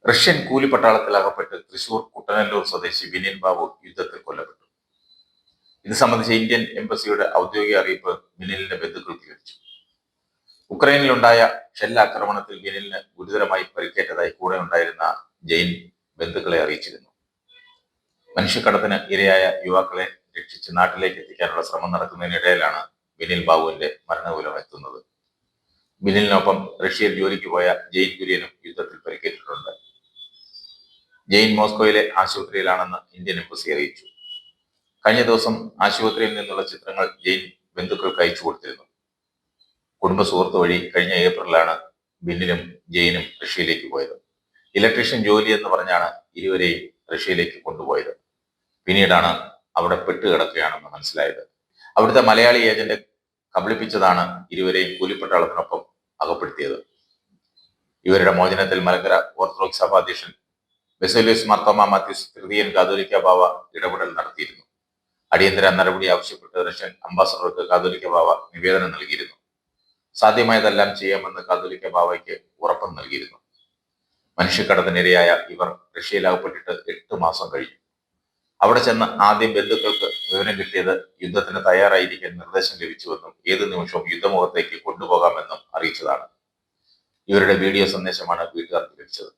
Russian കൂലിപ്പട്ടാളത്തിൽ അകപ്പെട്ട് Thrissur Kuttanellur സ്വദേശി വിനിൻ ബാബു യുദ്ധത്തിൽ കൊല്ലപ്പെട്ടു. ഇത് സംബന്ധിച്ച് ഇന്ത്യൻ എംബസിയുടെ ഔദ്യോഗിക അറിയിപ്പ് വിനിലിന്റെ ബന്ധുക്കൾക്ക് ലഭിച്ചു. ഉക്രൈനിലുണ്ടായ ഷെല്ലാക്രമണത്തിൽ വിനിലിന് ഗുരുതരമായി പരിക്കേറ്റതായി കൂടെ ഉണ്ടായിരുന്ന ജെയിൻ ബന്ധുക്കളെ അറിയിച്ചിരുന്നു. മനുഷ്യക്കടത്തിന് ഇരയായ യുവാക്കളെ രക്ഷിച്ച് നാട്ടിലേക്ക് എത്തിക്കാനുള്ള ശ്രമം നടക്കുന്നതിനിടയിലാണ് വിനിൽ ബാബുവിന്റെ മരണവിവരം എത്തുന്നത്. വിനിലിനൊപ്പം റഷ്യയിൽ ജോലിക്ക് പോയ ജെയിൻ കുര്യനും യുദ്ധത്തിൽ പരിക്കേറ്റിട്ടുണ്ട്. ജെയിൻ മോസ്കോയിലെ ആശുപത്രിയിലാണെന്ന് ഇന്ത്യൻ എംബസി അറിയിച്ചു. കഴിഞ്ഞ ദിവസം ആശുപത്രിയിൽ നിന്നുള്ള ചിത്രങ്ങൾ ജെയിൻ ബന്ധുക്കൾക്ക് അയച്ചു കൊടുത്തിരുന്നു. കുടുംബ സുഹൃത്ത് വഴി കഴിഞ്ഞ ഏപ്രിലാണ് ബിന്നിലും ജെയിനും റഷ്യയിലേക്ക് പോയത്. ഇലക്ട്രീഷ്യൻ ജോലി എന്ന് പറഞ്ഞാണ് ഇരുവരെയും റഷ്യയിലേക്ക് കൊണ്ടുപോയത്. പിന്നീടാണ് അവിടെ പെട്ടുകിടക്കുകയാണെന്ന് മനസ്സിലായത്. അവിടുത്തെ മലയാളി ഏജന്റ് കബളിപ്പിച്ചതാണ് ഇരുവരെയും കൂലിപ്പട്ടാളത്തിനൊപ്പം അകപ്പെടുത്തിയത്. ഇവരുടെ മോചനത്തിൽ മലങ്കര ഓർത്തഡോക്സ് സഭാധ്യക്ഷൻ ബെസേലിയോസ് മാർത്തോമാ മാത്യൂസ് തൃതീയൻ കാതോലിക്ക ബാവ ഇടപെടൽ നടത്തിയിരുന്നു. അടിയന്തര നടപടി ആവശ്യപ്പെട്ട് റഷ്യൻ അംബാസഡർക്ക് കാതോലിക്ക ബാവ നിവേദനം നൽകിയിരുന്നു. സാധ്യമായതെല്ലാം ചെയ്യാമെന്ന് കാതോലിക്ക ബാവയ്ക്ക് ഉറപ്പും നൽകിയിരുന്നു. മനുഷ്യക്കടത്തിനിരയായ ഇവർ റഷ്യയിലാകപ്പെട്ടിട്ട് 8 മാസം കഴിഞ്ഞു. അവിടെ ചെന്ന് ആദ്യം ബന്ധുക്കൾക്ക് വിവരം കിട്ടിയത് യുദ്ധത്തിന് തയ്യാറായിരിക്കാൻ നിർദ്ദേശം ലഭിച്ചുവെന്നും ഏത് നിമിഷവും യുദ്ധമുഖത്തേക്ക് കൊണ്ടുപോകാമെന്നും അറിയിച്ചതാണ്. ഇവരുടെ വീഡിയോ സന്ദേശമാണ് വീട്ടുകാർക്ക് ലഭിച്ചത്.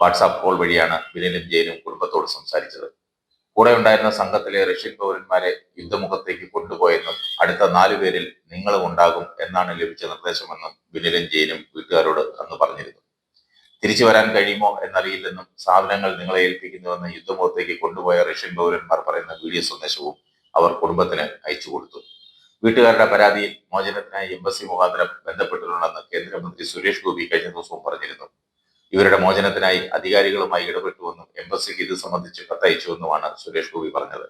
വാട്സാപ്പ് കോൾ വഴിയാണ് വിനിലും ജെയിനും കുടുംബത്തോട് സംസാരിച്ചത്. കൂടെ ഉണ്ടായിരുന്ന സംഘത്തിലെ റഷ്യൻ പൗരന്മാരെ യുദ്ധമുഖത്തേക്ക് കൊണ്ടുപോയെന്നും അടുത്ത 4 പേരിൽ നിങ്ങളും ഉണ്ടാകും എന്നാണ് ലഭിച്ച നിർദ്ദേശമെന്നും വിനിലും ജെയിനും വീട്ടുകാരോട് അന്ന് പറഞ്ഞിരുന്നു. തിരിച്ചു വരാൻ കഴിയുമോ എന്നറിയില്ലെന്നും സാധനങ്ങൾ നിങ്ങളെ ഏൽപ്പിക്കുന്നുവെന്ന് യുദ്ധമുഖത്തേക്ക് കൊണ്ടുപോയ റഷ്യൻ പൗരന്മാർ പറയുന്ന വീഡിയോ സന്ദേശവും അവർ കുടുംബത്തിന് അയച്ചു കൊടുത്തു. വീട്ടുകാരുടെ പരാതിയിൽ മോചനത്തിനായി എംബസി മുഖാന്തരം ബന്ധപ്പെട്ടിട്ടുണ്ടെന്ന് കേന്ദ്രമന്ത്രി സുരേഷ് ഗോപി കഴിഞ്ഞ ദിവസവും പറഞ്ഞിരുന്നു. ഇവരുടെ മോചനത്തിനായി അധികാരികളുമായി ഇടപെട്ടുവെന്നും എംബസിക്ക് ഇത് സംബന്ധിച്ച് കത്തയച്ചുവെന്നുമാണ് സുരേഷ് ഗോപി പറഞ്ഞത്.